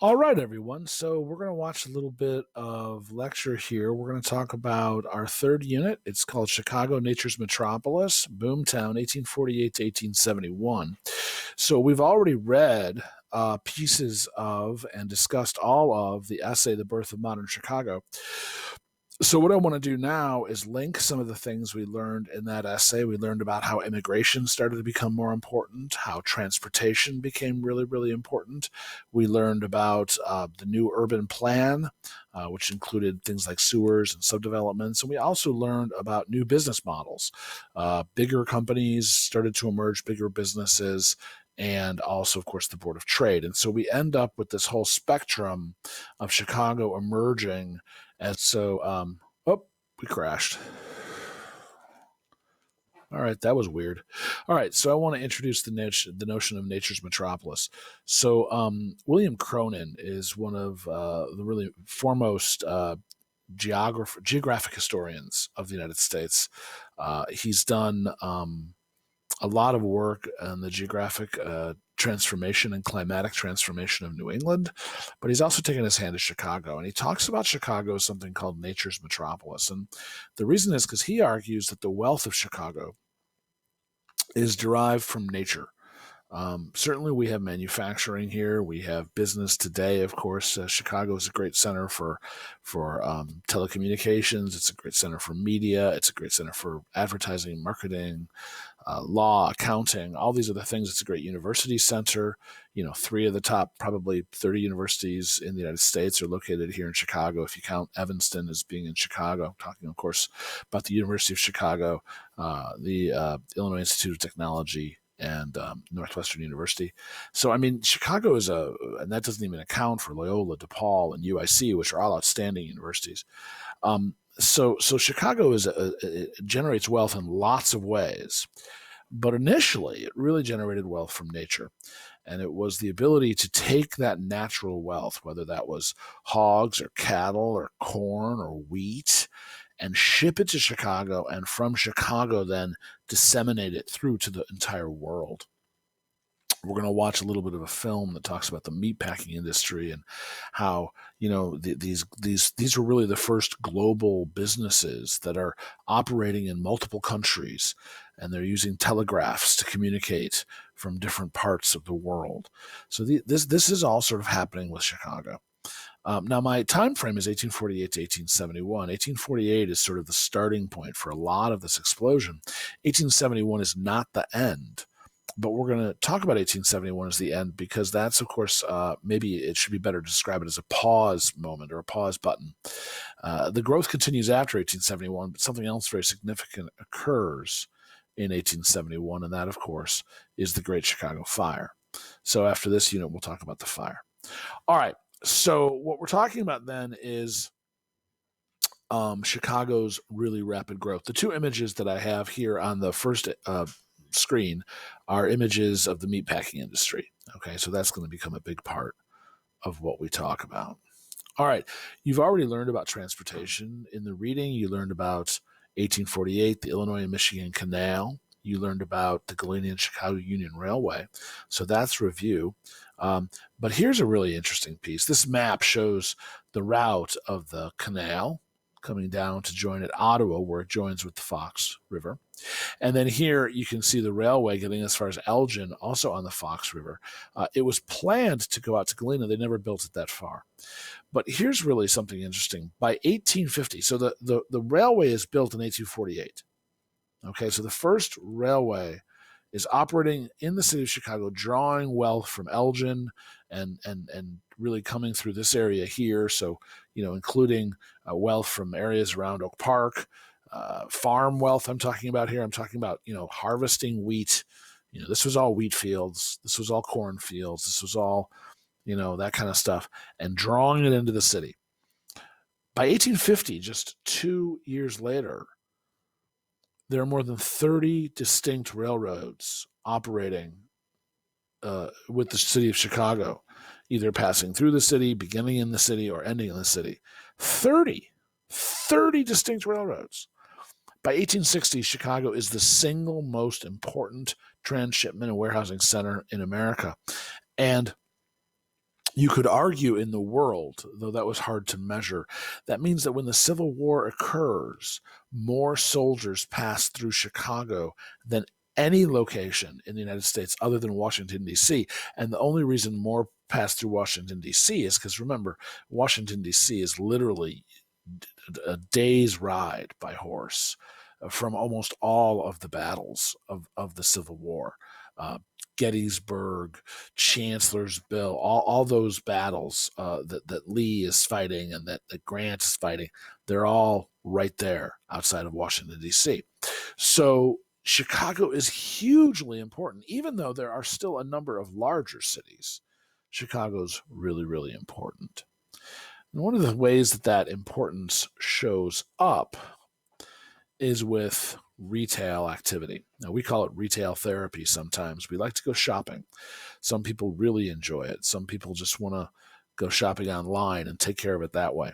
All right, everyone. So we're going to watch a little bit of lecture here. We're going to talk about our third unit. It's called Chicago, Nature's Metropolis, Boomtown, 1848 to 1871. So we've already read pieces of and discussed all of the essay, The Birth of Modern Chicago. So what I want to do now is link some of the things we learned in that essay. We learned about how immigration started to become more important, how transportation became really, really important. We learned about the new urban plan, which included things like sewers and subdevelopments. And we also learned about new business models. Bigger companies started to emerge, bigger businesses, and also, of course, the Board of Trade. And so we end up with this whole spectrum of Chicago emerging. And so, we crashed. All right, that was weird. All right, so I want to introduce the notion of nature's metropolis. So, William Cronin is one of the really foremost geographic historians of the United States. He's done a lot of work on the geographic transformation and climatic transformation of New England, but he's also taken his hand to Chicago, and he talks about Chicago as something called nature's metropolis. And the reason is because he argues that the wealth of Chicago is derived from nature. Certainly, we have manufacturing here. We have business today. Of course, Chicago is a great center for telecommunications. It's a great center for media. It's a great center for advertising, marketing, law, accounting, all these other things. It's a great university center. You know, 3 of the top probably 30 universities in the United States are located here in Chicago. If you count Evanston as being in Chicago, I'm talking, of course, about the University of Chicago, the Illinois Institute of Technology, and Northwestern University. So, I mean, Chicago is and that doesn't even account for Loyola, DePaul, and UIC, which are all outstanding universities. So Chicago it generates wealth in lots of ways. But initially, it really generated wealth from nature. And it was the ability to take that natural wealth, whether that was hogs or cattle or corn or wheat, and ship it to Chicago, and from Chicago then disseminate it through to the entire world. We're going to watch a little bit of a film that talks about the meatpacking industry and how, you know, these are really the first global businesses that are operating in multiple countries, and they're using telegraphs to communicate from different parts of the world. So this is all sort of happening with Chicago. Now, my time frame is 1848 to 1871. 1848 is sort of the starting point for a lot of this explosion. 1871 is not the end, but we're going to talk about 1871 as the end because that's, of course, maybe it should be better to describe it as a pause moment or a pause button. The growth continues after 1871, but something else very significant occurs in 1871, and that, of course, is the Great Chicago Fire. So after this unit, we'll talk about the fire. All right. So what we're talking about then is Chicago's really rapid growth. The 2 images that I have here on the first screen are images of the meatpacking industry. Okay, so that's going to become a big part of what we talk about. All right, you've already learned about transportation in the reading. You learned about 1848, the Illinois and Michigan Canal. You learned about the Galena and Chicago Union Railway. So that's review. But here's a really interesting piece. This map shows the route of the canal coming down to join at Ottawa, where it joins with the Fox River. And then here you can see the railway getting as far as Elgin, also on the Fox River. It was planned to go out to Galena. They never built it that far. But here's really something interesting. By 1850, so the railway is built in 1848. Okay, so the first railway is operating in the city of Chicago, drawing wealth from Elgin and really coming through this area here. So, you know, including wealth from areas around Oak Park, farm wealth I'm talking about here. I'm talking about, you know, harvesting wheat. You know, this was all wheat fields. This was all corn fields. This was all, you know, that kind of stuff, and drawing it into the city. By 1850, just 2 years later, there are more than 30 distinct railroads operating with the city of Chicago, either passing through the city, beginning in the city, or ending in the city. 30 distinct railroads. By 1860, Chicago is the single most important transshipment and warehousing center in America. And You could argue in the world, though that was hard to measure, that means that when the Civil War occurs, more soldiers pass through Chicago than any location in the United States other than Washington, D.C. And the only reason more pass through Washington, D.C. is because, remember, Washington, D.C. is literally a day's ride by horse from almost all of the battles of the Civil War. Gettysburg, Chancellorsville, all those battles that Lee is fighting and that Grant is fighting, they're all right there outside of Washington, D.C. So Chicago is hugely important, even though there are still a number of larger cities. Chicago's really, really important. And one of the ways that importance shows up is with retail activity. Now, we call it retail therapy sometimes. We like to go shopping. Some people really enjoy it. Some people just want to go shopping online and take care of it that way.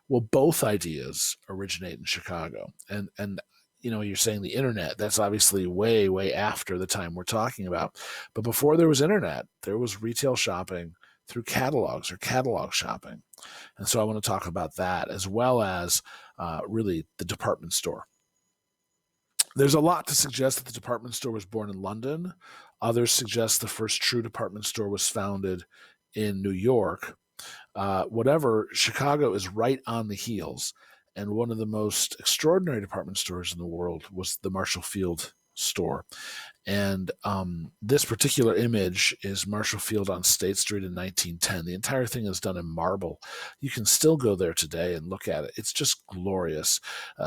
Well, both ideas originate in Chicago. And you're saying the internet, that's obviously way, way after the time we're talking about. But before there was internet, there was retail shopping through catalogs or catalog shopping. And so I want to talk about that as well as really the department store. There's a lot to suggest that the department store was born in London. Others suggest the first true department store was founded in New York. Whatever, Chicago is right on the heels. And one of the most extraordinary department stores in the world was the Marshall Field store. And this particular image is Marshall Field on State Street in 1910. The entire thing is done in marble. You can still go there today and look at it. It's just glorious.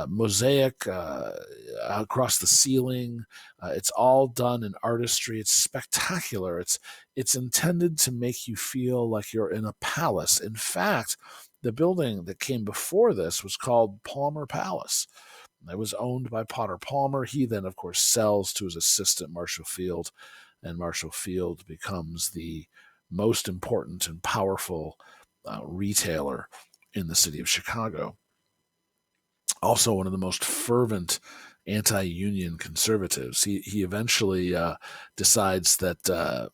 Mosaic across the ceiling. It's all done in artistry. It's spectacular. It's intended to make you feel like you're in a palace. In fact, the building that came before this was called Palmer Palace. It was owned by Potter Palmer. He then, of course, sells to his assistant, Marshall Field, and Marshall Field becomes the most important and powerful retailer in the city of Chicago. Also, one of the most fervent anti-union conservatives. He eventually decides that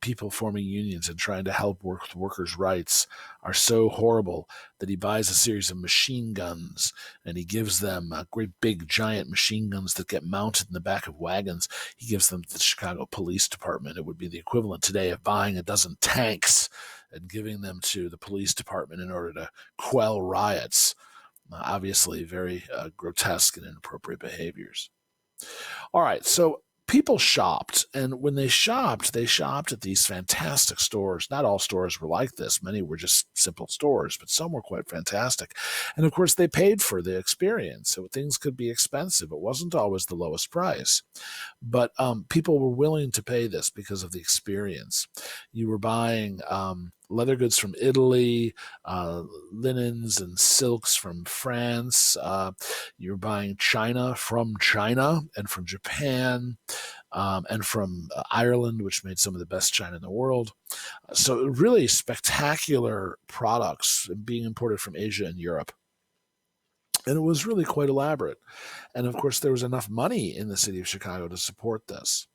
people forming unions and trying to help workers' rights are so horrible that he buys a series of machine guns and he gives them great big giant machine guns that get mounted in the back of wagons. He gives them to the Chicago Police Department. It would be the equivalent today of buying a dozen tanks and giving them to the police department in order to quell riots. Obviously, very grotesque and inappropriate behaviors. All right, so people shopped, and when they shopped at these fantastic stores. Not all stores were like this. Many were just simple stores, but some were quite fantastic. And of course, they paid for the experience. So things could be expensive. It wasn't always the lowest price. But people were willing to pay this because of the experience. You were buying leather goods from Italy, linens and silks from France. You're buying china from China and from Japan and from Ireland, which made some of the best china in the world. So really spectacular products being imported from Asia and Europe. And it was really quite elaborate. And of course, there was enough money in the city of Chicago to support this.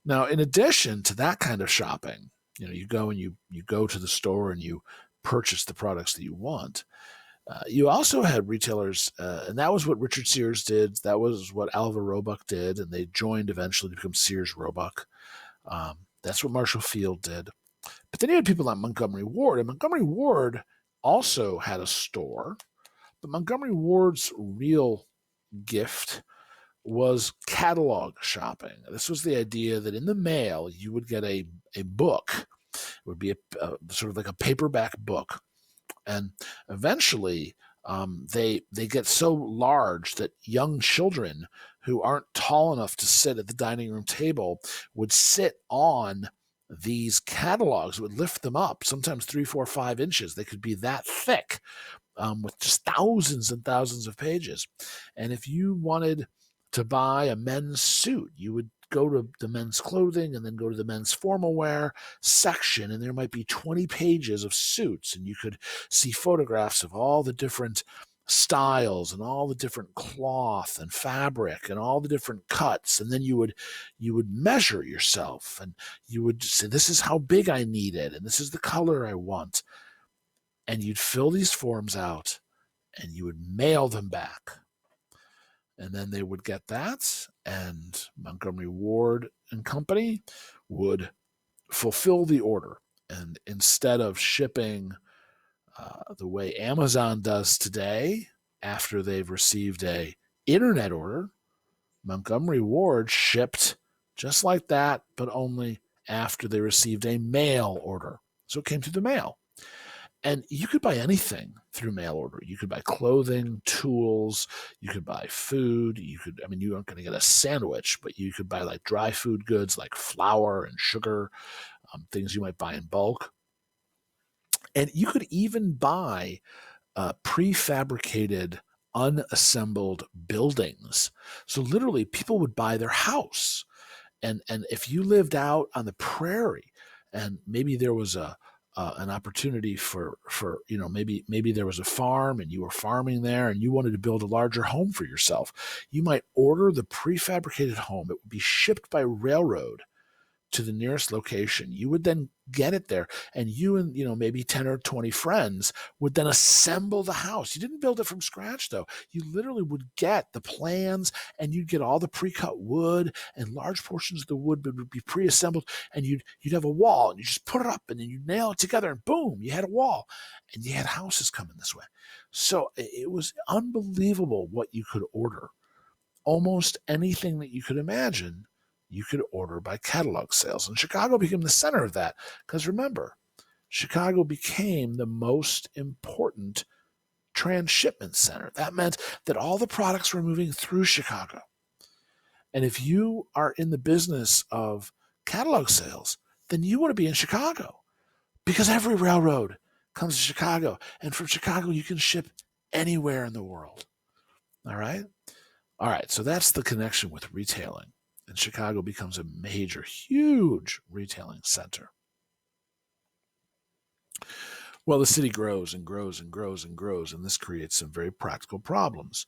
Now, in addition to that kind of shopping, you go and you go to the store and you purchase the products that you want. You also had retailers, and that was what Richard Sears did. That was what Alva Roebuck did, and they joined eventually to become Sears Roebuck. That's what Marshall Field did. But then you had people like Montgomery Ward, and Montgomery Ward also had a store. But Montgomery Ward's real gift was catalog shopping. This was the idea that in the mail you would get a book. It would be a sort of like a paperback book. And eventually they get so large that young children who aren't tall enough to sit at the dining room table would sit on these catalogs, would lift them up, sometimes 3, 4, 5 inches. They could be that thick. With just thousands and thousands of pages. And if you wanted to buy a men's suit, you would go to the men's clothing and then go to the men's formal wear section, and there might be 20 pages of suits, and you could see photographs of all the different styles and all the different cloth and fabric and all the different cuts, and then you would measure yourself, and you would say, this is how big I need it, and this is the color I want, and you'd fill these forms out and you would mail them back, and then they would get that, and Montgomery Ward and Company would fulfill the order. And instead of shipping the way Amazon does today, after they've received a internet order, Montgomery Ward shipped just like that, but only after they received a mail order. So it came through the mail. And you could buy anything through mail order. You could buy clothing, tools, you could buy food, you aren't going to get a sandwich, but you could buy like dry food goods like flour and sugar, things you might buy in bulk. And you could even buy prefabricated, unassembled buildings. So literally, people would buy their house, and if you lived out on the prairie, and maybe there was an opportunity for maybe there was a farm and you were farming there and you wanted to build a larger home for yourself, you might order the prefabricated home. It would be shipped by railroad to the nearest location. You would then get it there, and you and maybe 10 or 20 friends would then assemble the house. You didn't build it from scratch, though. You literally would get the plans, and you'd get all the pre-cut wood, and large portions of the wood would be pre-assembled, and you'd have a wall, and you just put it up, and then you nail it together, and boom, you had a wall, and you had houses coming this way. So it was unbelievable what you could order. Almost anything that you could imagine, you could order by catalog sales. And Chicago became the center of that, because remember, Chicago became the most important transshipment center. That meant that all the products were moving through Chicago. And if you are in the business of catalog sales, then you want to be in Chicago, because every railroad comes to Chicago. And from Chicago, you can ship anywhere in the world. All right? All right, so that's the connection with retailing. And Chicago becomes a major, huge retailing center. Well, the city grows and grows and grows and grows, and this creates some very practical problems.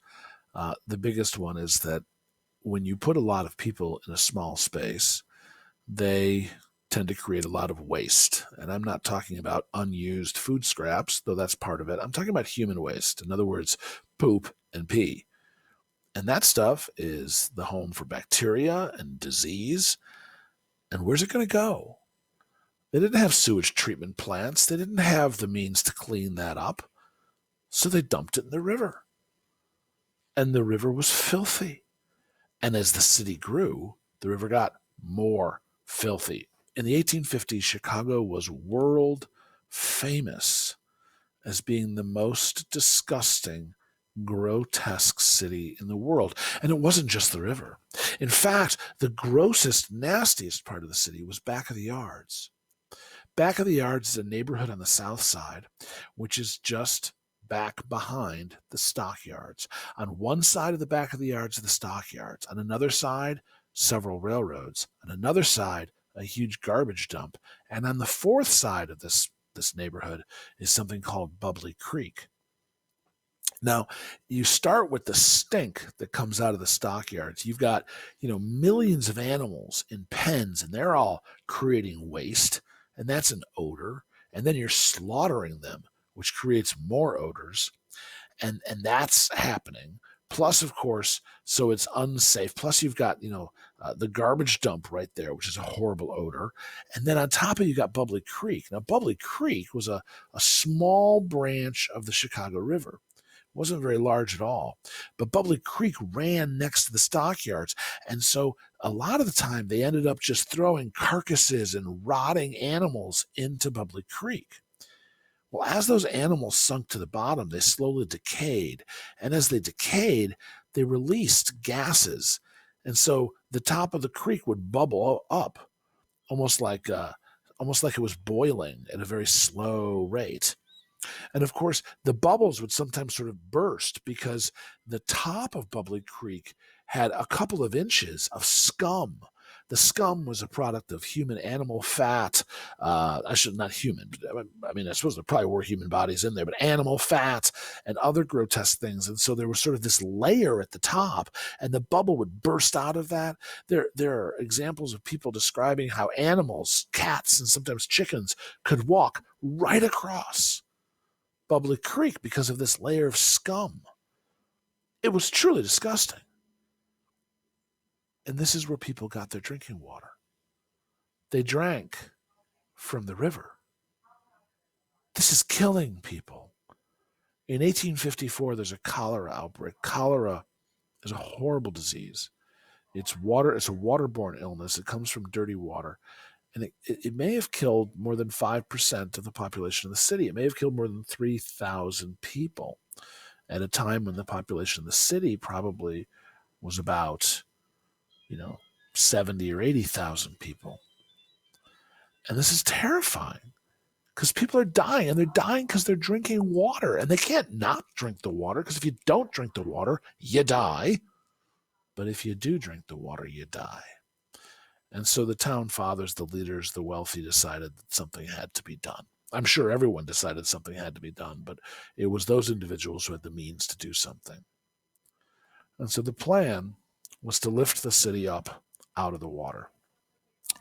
The biggest one is that when you put a lot of people in a small space, they tend to create a lot of waste. And I'm not talking about unused food scraps, though that's part of it. I'm talking about human waste. In other words, poop and pee. And that stuff is the home for bacteria and disease. And where's it going to go? They didn't have sewage treatment plants. They didn't have the means to clean that up. So they dumped it in the river. And the river was filthy. And as the city grew, the river got more filthy. In the 1850s, Chicago was world famous as being the most disgusting, grotesque city in the world. And it wasn't just the river. In fact, the grossest, nastiest part of the city was Back of the Yards. Back of the Yards is a neighborhood on the south side, which is just back behind the stockyards. On one side of the Back of the Yards are the stockyards. On another side, several railroads. On another side, a huge garbage dump. And on the fourth side of this neighborhood is something called Bubbly Creek. Now, you start with the stink that comes out of the stockyards. You've got, millions of animals in pens, and they're all creating waste, and that's an odor. And then you're slaughtering them, which creates more odors, and that's happening. Plus, of course, so it's unsafe. Plus, you've got, the garbage dump right there, which is a horrible odor. And then on top of it, you got Bubbly Creek. Now, Bubbly Creek was a small branch of the Chicago River. It wasn't very large at all. But Bubbly Creek ran next to the stockyards. And so a lot of the time, they ended up just throwing carcasses and rotting animals into Bubbly Creek. Well, as those animals sunk to the bottom, they slowly decayed. And as they decayed, they released gases. And so the top of the creek would bubble up, almost like it was boiling at a very slow rate. And of course, the bubbles would sometimes sort of burst because the top of Bubbly Creek had a couple of inches of scum The scum was a product of human animal fat. Not human, but I mean, I suppose there probably were human bodies in there, but animal fat and other grotesque things. And so there was sort of this layer at the top, and the bubble would burst out of that. There are examples of people describing how animals, cats, and sometimes chickens could walk right across Bubbly Creek because of this layer of scum. It was truly disgusting. And this is where people got their drinking water. They drank from the river. This is killing people. In 1854, there's a cholera outbreak. Cholera is a horrible disease. It's a waterborne illness. It comes from dirty water. And it may have killed more than 5% of the population of the city. It may have killed more than 3,000 people at a time when the population of the city probably was about, 70 or 80,000 people. And this is terrifying because people are dying, and they're dying because they're drinking water, and they can't not drink the water, because if you don't drink the water, you die. But if you do drink the water, you die. And so the town fathers, the leaders, the wealthy decided that something had to be done. I'm sure everyone decided something had to be done, but it was those individuals who had the means to do something. And so the plan was to lift the city up out of the water,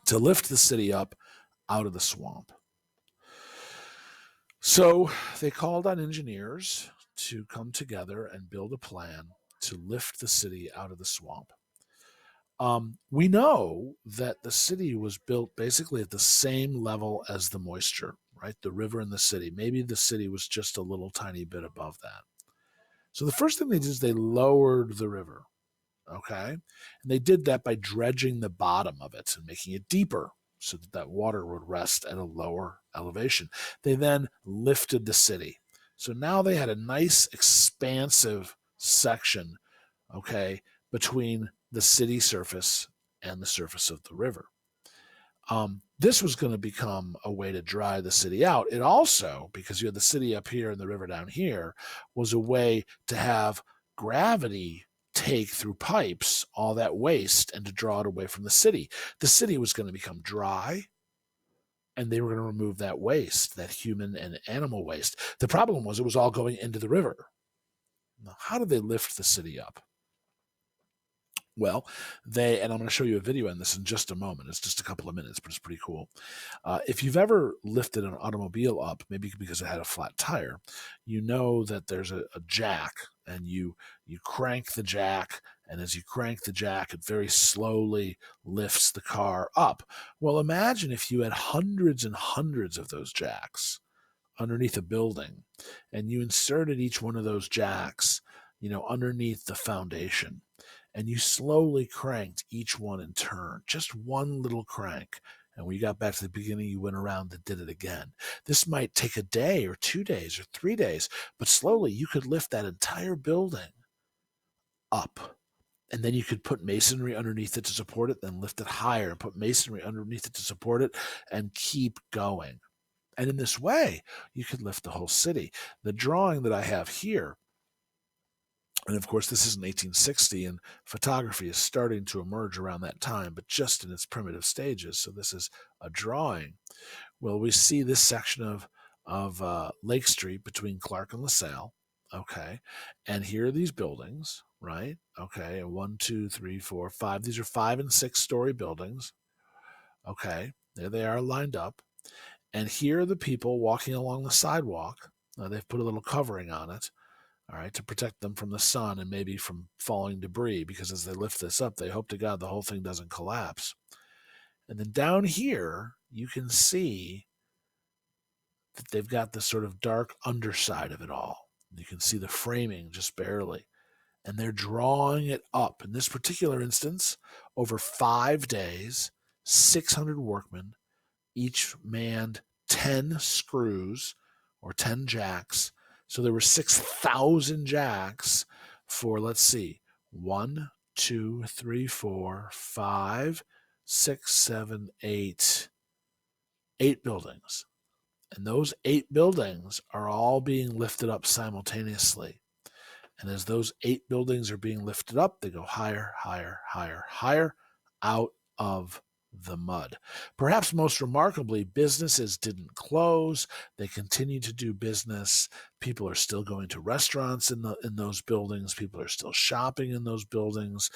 to lift the city up out of the swamp. So they called on engineers to come together and build a plan to lift the city out of the swamp. We know that the city was built basically at the same level as the moisture, right? The river and the city. Maybe the city was just a little tiny bit above that. So the first thing they did is they lowered the river, okay? And they did that by dredging the bottom of it and making it deeper so that water would rest at a lower elevation. They then lifted the city. So now they had a nice expansive section, okay, between the city surface and the surface of the river. This was going to become a way to dry the city out. It also, because you had the city up here and the river down here, was a way to have gravity take through pipes all that waste and to draw it away from the city. The city was going to become dry, and they were going to remove that waste, that human and animal waste. The problem was it was all going into the river. Now, how did they lift the city up? Well, and I'm going to show you a video on this in just a moment. It's just a couple of minutes, but it's pretty cool. If you've ever lifted an automobile up, maybe because it had a flat tire, you know that there's a jack, and you crank the jack, and as you crank the jack, it very slowly lifts the car up. Well, imagine if you had hundreds and hundreds of those jacks underneath a building, and you inserted each one of those jacks, underneath the foundation, and you slowly cranked each one in turn, just one little crank. And when you got back to the beginning, you went around and did it again. This might take a day or 2 days or 3 days, but slowly you could lift that entire building up. And then you could put masonry underneath it to support it, then lift it higher and put masonry underneath it to support it, and keep going. And in this way, you could lift the whole city. The drawing that I have here, and of course, this is in 1860, and photography is starting to emerge around that time, but just in its primitive stages. So this is a drawing. Well, we see this section of Lake Street between Clark and LaSalle, okay? And here are these buildings, right? Okay, 1, 2, 3, 4, 5. These are 5 and 6 story buildings, okay? There they are lined up. And here are the people walking along the sidewalk. They've put a little covering on it, all right, to protect them from the sun and maybe from falling debris, because as they lift this up, they hope to God the whole thing doesn't collapse. And then down here, you can see that they've got this sort of dark underside of it all. You can see the framing just barely. And they're drawing it up. In this particular instance, over 5 days, 600 workmen, each manned 10 screws or 10 jacks. So there were 6,000 jacks for, let's see, 1, 2, 3, 4, 5, 6, 7, 8 buildings. And those 8 buildings are all being lifted up simultaneously. And as those 8 buildings are being lifted up, they go higher, higher, higher, higher out of the mud. Perhaps most remarkably, businesses didn't close. They continued to do business. People are still going to restaurants in those buildings. People are still shopping in those buildings.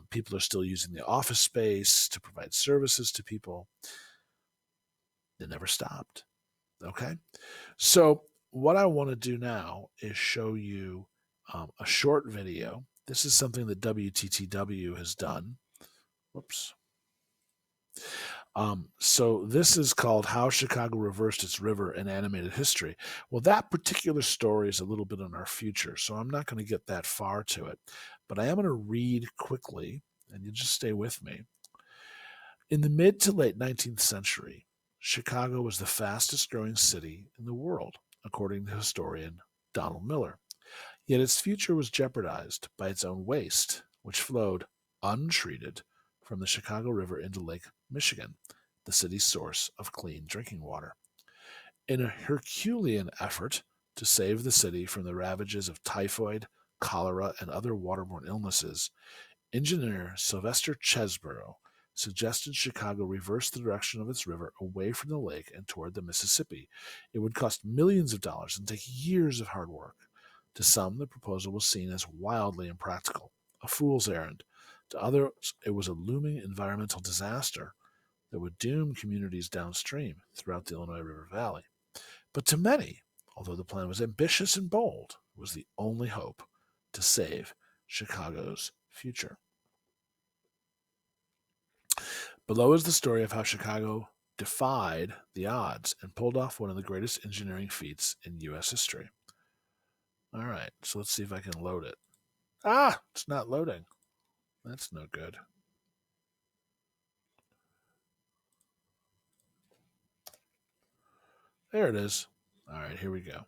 People are still using the office space to provide services to people. They never stopped. Okay? So what I want to do now is show you a short video. This is something that WTTW has done. Whoops. So this is called How Chicago Reversed Its River in Animated History. Well, that particular story is a little bit in our future, so I'm not going to get that far to it. But I am going to read quickly, and you just stay with me. In the mid to late 19th century, Chicago was the fastest growing city in the world, according to historian Donald Miller. Yet its future was jeopardized by its own waste, which flowed untreated from the Chicago River into Lake Michigan, the city's source of clean drinking water. In a Herculean effort to save the city from the ravages of typhoid, cholera, and other waterborne illnesses, engineer Sylvester Chesbrough suggested Chicago reverse the direction of its river away from the lake and toward the Mississippi. It would cost millions of dollars and take years of hard work. To some, the proposal was seen as wildly impractical, a fool's errand. To others, it was a looming environmental disaster that would doom communities downstream throughout the Illinois River Valley. But to many, although the plan was ambitious and bold, it was the only hope to save Chicago's future. Below is the story of how Chicago defied the odds and pulled off one of the greatest engineering feats in U.S. history. All right, so let's see if I can load it. It's not loading. That's no good. There it is. All right, here we go.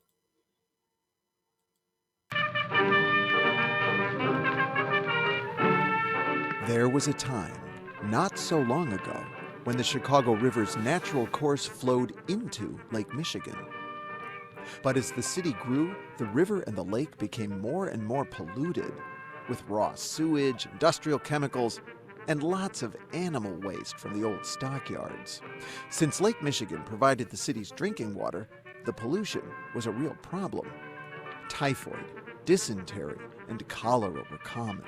There was a time, not so long ago, when the Chicago River's natural course flowed into Lake Michigan. But as the city grew, the river and the lake became more and more polluted, with raw sewage, industrial chemicals, and lots of animal waste from the old stockyards. Since Lake Michigan provided the city's drinking water, the pollution was a real problem. Typhoid, dysentery, and cholera were common.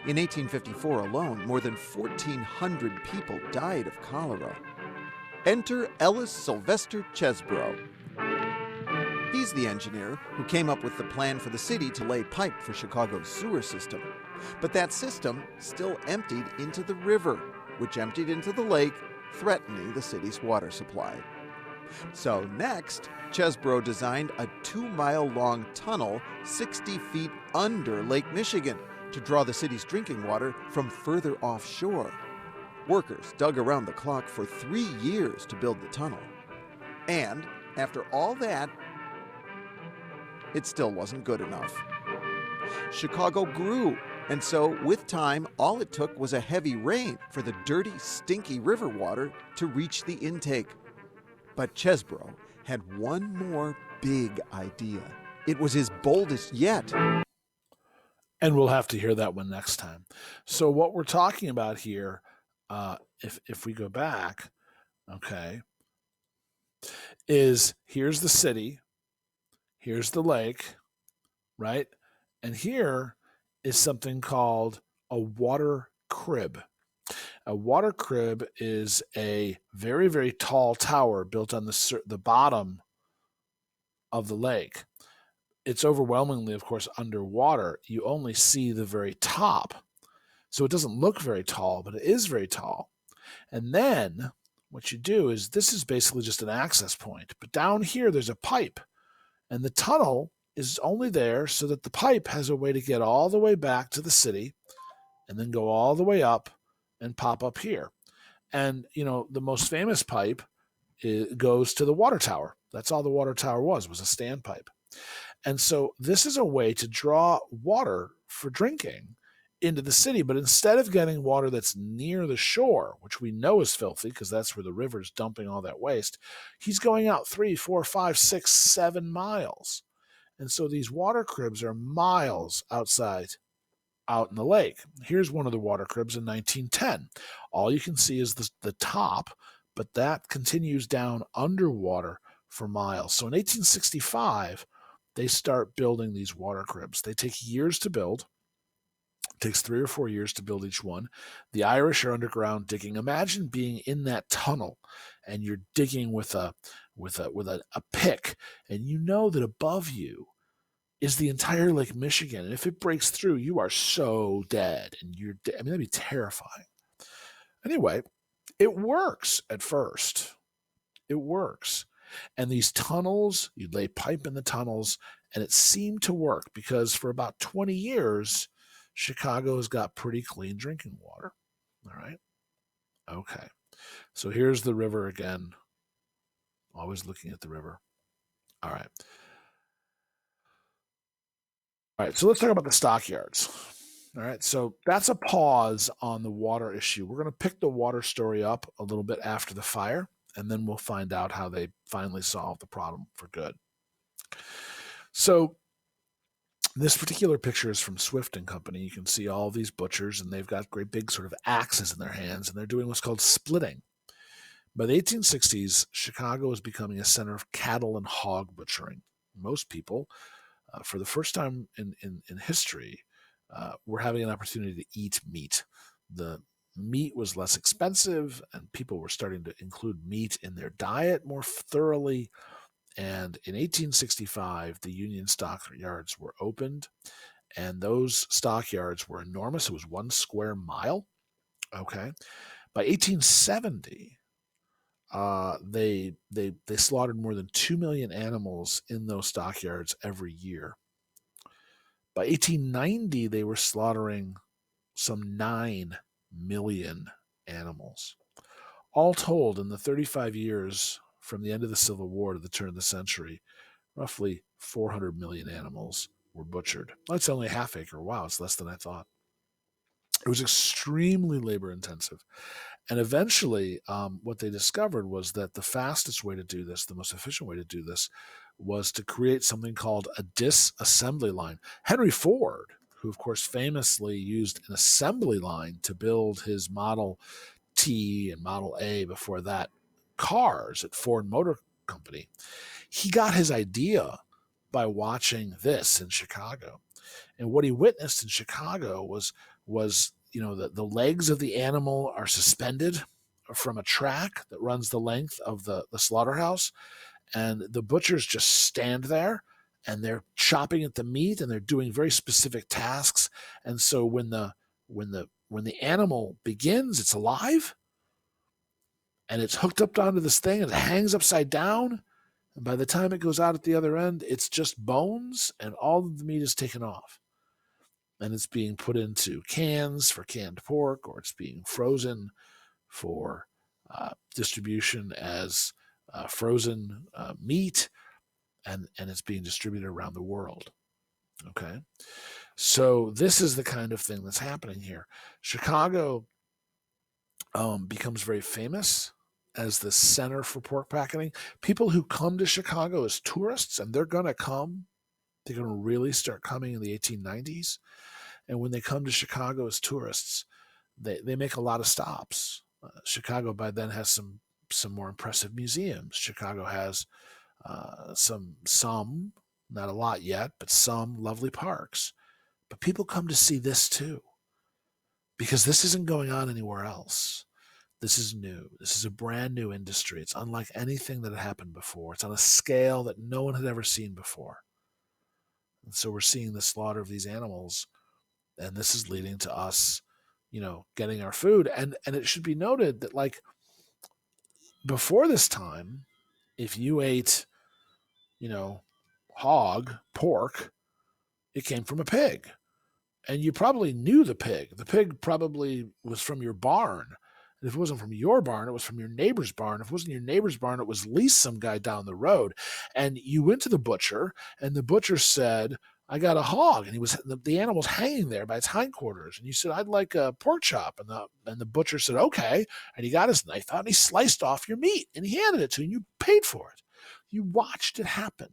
In 1854 alone, more than 1,400 people died of cholera. Enter Ellis Sylvester Chesbrough. He's the engineer who came up with the plan for the city to lay pipe for Chicago's sewer system. But that system still emptied into the river, which emptied into the lake, threatening the city's water supply. So next, Chesbrough designed a 2-mile-long tunnel 60 feet under Lake Michigan to draw the city's drinking water from further offshore. Workers dug around the clock for 3 years to build the tunnel. And after all that, it still wasn't good enough. Chicago grew, and so with time, all it took was a heavy rain for the dirty, stinky river water to reach the intake. But Chesbrough had one more big idea. It was his boldest yet. And we'll have to hear that one next time. So what we're talking about here, if we go back, okay, is here's the city, here's the lake, right? And here is something called a water crib. A water crib is a very, very tall tower built on the bottom of the lake. It's overwhelmingly, of course, underwater. You only see the very top. So it doesn't look very tall, but it is very tall. And then what you do is this is basically just an access point. But down here, there's a pipe. And the tunnel is only there so that the pipe has a way to get all the way back to the city and then go all the way up and pop up here. And, the most famous pipe goes to the water tower. That's all the water tower was a standpipe. And so this is a way to draw water for drinking into the city. But instead of getting water that's near the shore, which we know is filthy because that's where the river's dumping all that waste, he's going out 3, 4, 5, 6, 7 miles. And so these water cribs are miles outside out in the lake. Here's one of the water cribs in 1910. All you can see is the top, but that continues down underwater for miles. So in 1865, they start building these water cribs. They take years to build. It takes 3 or 4 years to build each one. The Irish are underground digging. Imagine being in that tunnel, and you're digging with a pick, and you know that above you is the entire Lake Michigan. And if it breaks through, you are so dead. And I mean, that'd be terrifying. Anyway, it works at first. It works. And these tunnels, you'd lay pipe in the tunnels, and it seemed to work because for about 20 years, Chicago has got pretty clean drinking water. All right. Okay. So here's the river again. Always looking at the river. All right. All right. So let's talk about the stockyards. All right, so that's a pause on the water issue. We're going to pick the water story up a little bit after the fire, and then we'll find out how they finally solved the problem for good. So this particular picture is from Swift and Company. You can see all these butchers, and they've got great big sort of axes in their hands, and they're doing what's called splitting. By the 1860s, Chicago is becoming a center of cattle and hog butchering. Most people, for the first time in history, were having an opportunity to eat meat. The meat was less expensive, and people were starting to include meat in their diet more thoroughly. And in 1865, the Union stockyards were opened, and those stockyards were enormous. It was 1 square mile. Okay. By 1870, they slaughtered more than 2 million animals in those stockyards every year. By 1890, they were slaughtering some 9 million animals. All told, in the 35 years from the end of the Civil War to the turn of the century, roughly 400 million animals were butchered. That's only a half acre. Wow, it's less than I thought. It was extremely labor intensive. And eventually, what they discovered was that the fastest way to do this, the most efficient way to do this, was to create something called a disassembly line. Henry Ford, who of course famously used an assembly line to build his Model T and Model A before that cars at Ford Motor Company, he got his idea by watching this in Chicago. And what he witnessed in Chicago was the legs of the animal are suspended from a track that runs the length of the slaughterhouse, and the butchers just stand there and they're chopping at the meat and they're doing very specific tasks. And so when the animal begins, it's alive and it's hooked up onto this thing and it hangs upside down. And by the time it goes out at the other end, it's just bones and all of the meat is taken off. And it's being put into cans for canned pork, or it's being frozen for distribution as frozen meat, and it's being distributed around the world. Okay, so this is the kind of thing that's happening here. Chicago becomes very famous as the center for pork packing. People who come to Chicago as tourists, and they're going to really start coming in the 1890s. And when they come to Chicago as tourists, they make a lot of stops. Chicago by then has some more impressive museums. Chicago has some, not a lot yet, but some lovely parks. But people come to see this too, because this isn't going on anywhere else. This is new. This is a brand new industry. It's unlike anything that had happened before. It's on a scale that no one had ever seen before. And so we're seeing the slaughter of these animals, and this is leading to us, getting our food. And it should be noted that, like, before this time, if you ate, hog, pork, it came from a pig. And you probably knew the pig. The pig probably was from your barn. And if it wasn't from your barn, it was from your neighbor's barn. If it wasn't your neighbor's barn, it was at least some guy down the road. And you went to the butcher, and the butcher said, I got a hog, and the animal's hanging there by its hindquarters. And you said, I'd like a pork chop. And the butcher said, okay. And he got his knife out, and he sliced off your meat, and he handed it to you, and you paid for it. You watched it happen.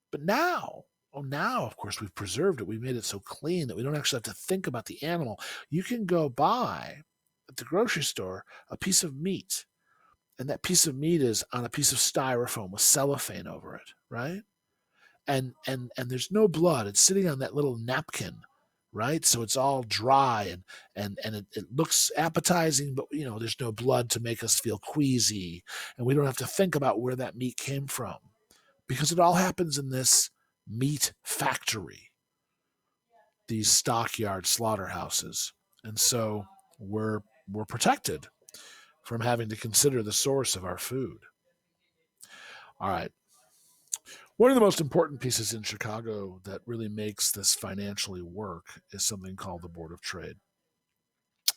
But now, Oh, now, of course, we've preserved it. We made it so clean that we don't actually have to think about the animal. You can go buy at the grocery store a piece of meat, and that piece of meat is on a piece of styrofoam with cellophane over it, right? And there's no blood. It's sitting on that little napkin, right? So it's all dry and it looks appetizing, but there's no blood to make us feel queasy, and we don't have to think about where that meat came from because it all happens in this meat factory, these stockyard slaughterhouses. And so we're protected from having to consider the source of our food. All right. One of the most important pieces in Chicago that really makes this financially work is something called the Board of Trade.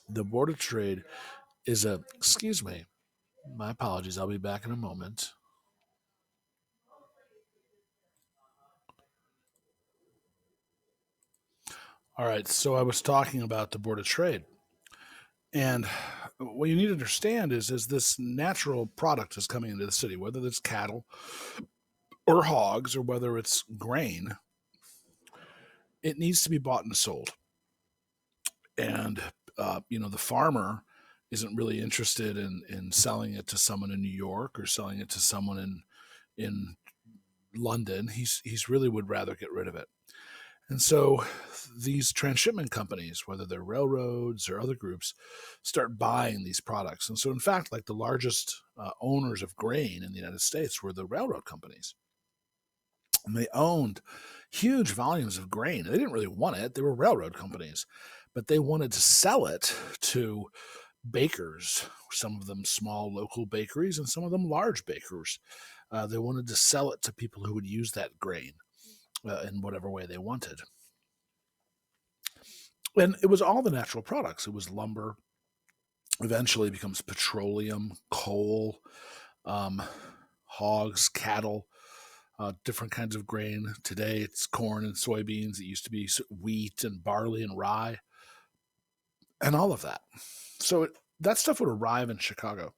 The Board of Trade is excuse me, my apologies, I'll be back in a moment. All right, so I was talking about the Board of Trade. And what you need to understand is as this natural product is coming into the city, whether it's cattle or hogs or whether it's grain, it needs to be bought and sold. And the farmer isn't really interested in selling it to someone in New York or selling it to someone in London. He's really would rather get rid of it. And so these transshipment companies, whether they're railroads or other groups, start buying these products. And so, in fact, like the largest owners of grain in the United States were the railroad companies. And they owned huge volumes of grain. They didn't really want it. They were railroad companies, but they wanted to sell it to bakers, some of them small local bakeries and some of them large bakers. They wanted to sell it to people who would use that grain in whatever way they wanted. And it was all the natural products. It was lumber, eventually becomes petroleum, coal, um, hogs, cattle, different kinds of grain. Today it's corn and soybeans. It used to be wheat and barley and rye and all of that. So that stuff would arrive in Chicago.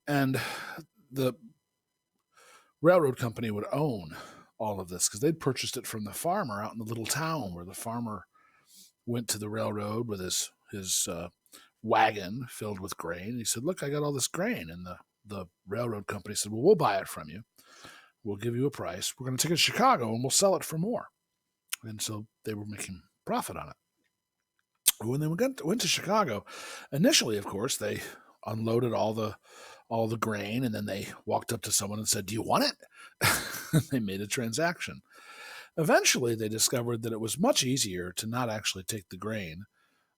And the railroad company would own all of this because they'd purchased it from the farmer out in the little town where the farmer went to the railroad with his wagon filled with grain. He said, "Look, I got all this grain." And the railroad company said, "Well, we'll buy it from you. We'll give you a price. We're going to take it to Chicago and we'll sell it for more." And so they were making profit on it. When they went to Chicago, initially, of course, they unloaded all the grain, and then they walked up to someone and said, "Do you want it?" They made a transaction. Eventually, they discovered that it was much easier to not actually take the grain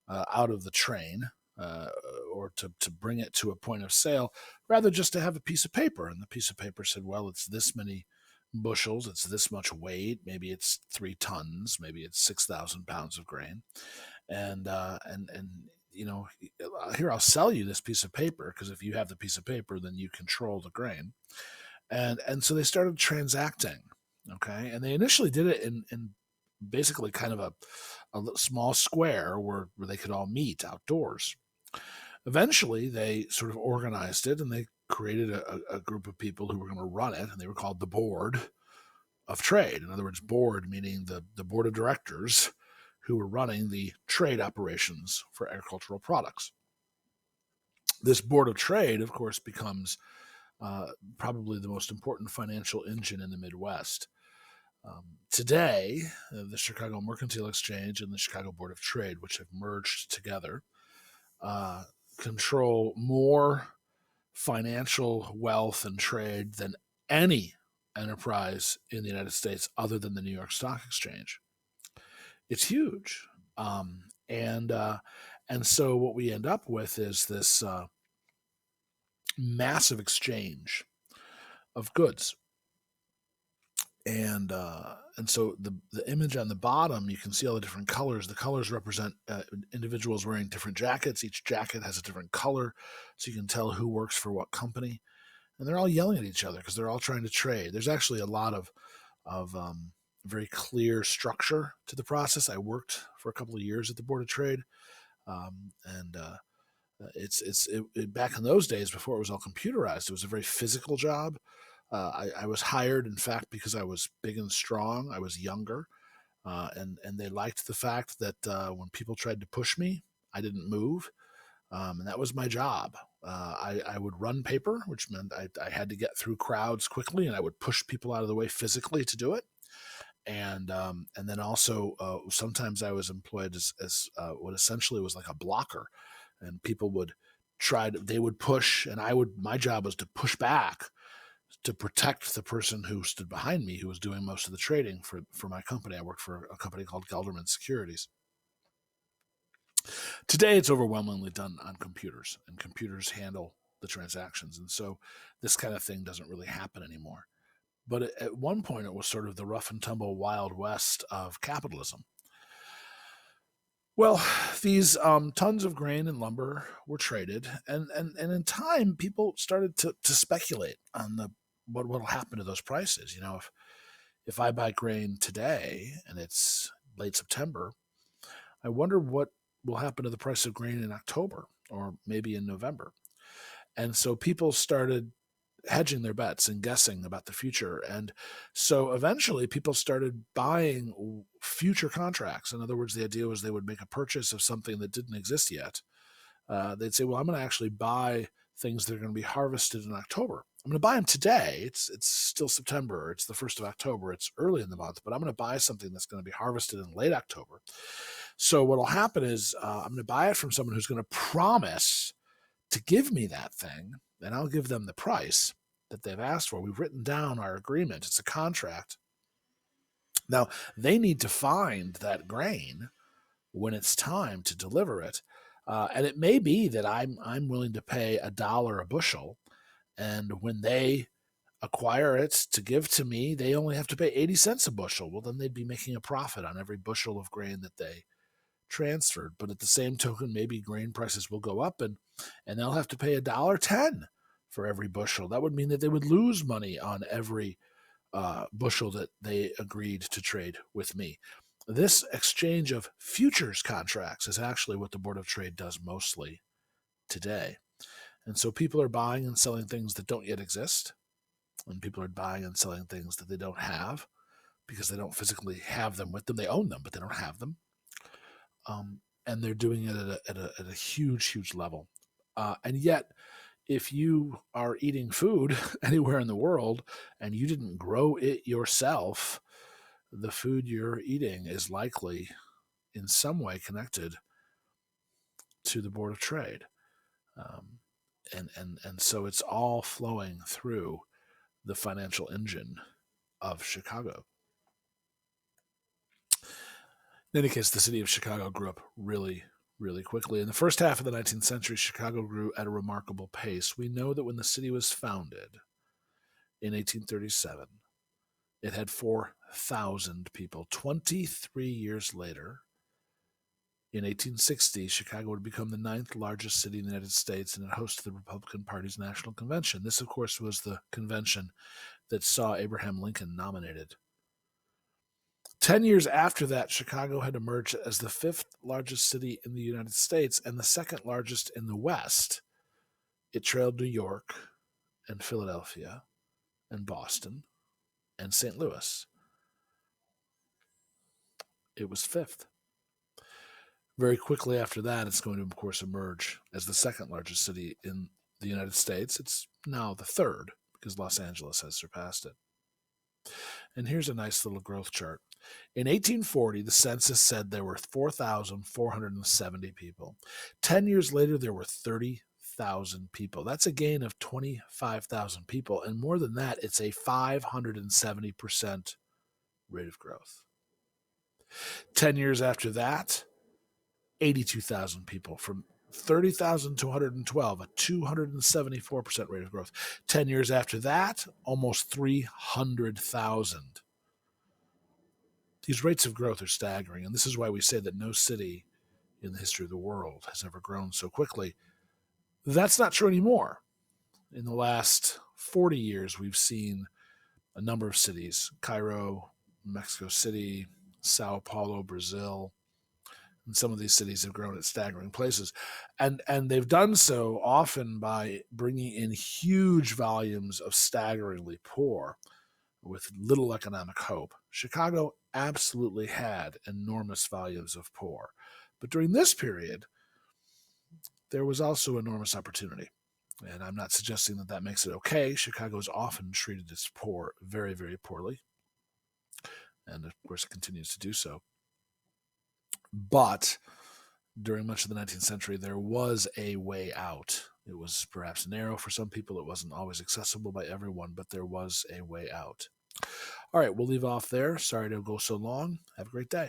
out of the train uh, or to bring it to a point of sale, rather just to have a piece of paper. And the piece of paper said, well, it's this many bushels, it's this much weight, maybe it's 3 tons, maybe it's 6,000 pounds of grain. And here, I'll sell you this piece of paper because if you have the piece of paper, then you control the grain. And so they started transacting. Okay. And they initially did it in basically kind of a small square where they could all meet outdoors. Eventually, they sort of organized it and they created a group of people who were going to run it, and they were called the Board of Trade. In other words, board meaning the board of directors who were running the trade operations for agricultural products. This Board of Trade, of course, becomes probably the most important financial engine in the Midwest. Today, the Chicago Mercantile Exchange and the Chicago Board of Trade, which have merged together, uh, control more financial wealth and trade than any enterprise in the United States other than the New York Stock Exchange. It's huge. And so what we end up with is this massive exchange of goods. And so the image on the bottom, you can see all the different colors. The colors represent individuals wearing different jackets. Each jacket has a different color, so you can tell who works for what company. And they're all yelling at each other because they're all trying to trade. There's actually a lot of very clear structure to the process. I worked for a couple of years at the Board of Trade, and back in those days before it was all computerized. It was a very physical job. I was hired, in fact, because I was big and strong. I was younger, and they liked the fact that when people tried to push me, I didn't move, and that was my job. I would run paper, which meant I had to get through crowds quickly, and I would push people out of the way physically to do it. And then also sometimes I was employed as what essentially was like a blocker, and people would they would push, and my job was to push back to protect the person who stood behind me, who was doing most of the trading for my company. I worked for a company called Gelderman Securities. Today, it's overwhelmingly done on computers, and computers handle the transactions. And so this kind of thing doesn't really happen anymore. But at one point, it was sort of the rough and tumble Wild West of capitalism. Well, these tons of grain and lumber were traded, and in time, people started to speculate on what will happen to those prices. If I buy grain today and it's late September, I wonder what will happen to the price of grain in October or maybe in November. And so people started hedging their bets and guessing about the future. And so eventually people started buying future contracts. In other words, the idea was they would make a purchase of something that didn't exist yet. They'd say, well, I'm going to actually buy things that are going to be harvested in October. I'm going to buy them today. It's still September. It's the 1st of October. It's early in the month, but I'm going to buy something that's going to be harvested in late October. So what will happen is I'm going to buy it from someone who's going to promise to give me that thing, and I'll give them the price that they've asked for. We've written down our agreement. It's a contract. Now, they need to find that grain when it's time to deliver it. And it may be that I'm willing to pay $1 a bushel, and when they acquire it to give to me, they only have to pay 80 cents a bushel. Well, then they'd be making a profit on every bushel of grain that they transferred. But at the same token, maybe grain prices will go up, and they'll have to pay $1.10 for every bushel. That would mean that they would lose money on every bushel that they agreed to trade with me. This exchange of futures contracts is actually what the Board of Trade does mostly today. And so people are buying and selling things that don't yet exist, and people are buying and selling things that they don't have because they don't physically have them with them. They own them, but they don't have them. And they're doing it at a huge, huge level. And yet, if you are eating food anywhere in the world and you didn't grow it yourself, the food you're eating is likely in some way connected to the Board of Trade. Um, and so it's all flowing through the financial engine of Chicago. In any case, the city of Chicago grew up really, really quickly. In the first half of the 19th century, Chicago grew at a remarkable pace. We know that when the city was founded in 1837, it had 4,000 people. 23 years later, in 1860, Chicago would become the 9th largest city in the United States, and it hosted the Republican Party's National Convention. This, of course, was the convention that saw Abraham Lincoln nominated. 10 years after that, Chicago had emerged as the 5th largest city in the United States and the 2nd largest in the West. It trailed New York and Philadelphia and Boston and St. Louis. It was 5th. Very quickly after that, it's going to, of course, emerge as the 2nd largest city in the United States. It's now the 3rd because Los Angeles has surpassed it. And here's a nice little growth chart. In 1840, the census said there were 4,470 people. 10 years later, there were 30,000 people. That's a gain of 25,000 people. And more than that, it's a 570% rate of growth. 10 years after that, 82,000 people, from 30,000 to 112, a 274% rate of growth. 10 years after that, almost 300,000. These rates of growth are staggering, and this is why we say that no city in the history of the world has ever grown so quickly. That's not true anymore. In the last 40 years, we've seen a number of cities, Cairo, Mexico City, Sao Paulo, Brazil, And some of these cities have grown at staggering places, and they've done so often by bringing in huge volumes of staggeringly poor with little economic hope. Chicago absolutely had enormous volumes of poor. But during this period, there was also enormous opportunity. And I'm not suggesting that that makes it okay. Chicago is often treated its poor very, very poorly. And of course, it continues to do so. But during much of the 19th century, there was a way out. It was perhaps narrow for some people. It wasn't always accessible by everyone, but there was a way out. All right, we'll leave off there. Sorry to go so long. Have a great day.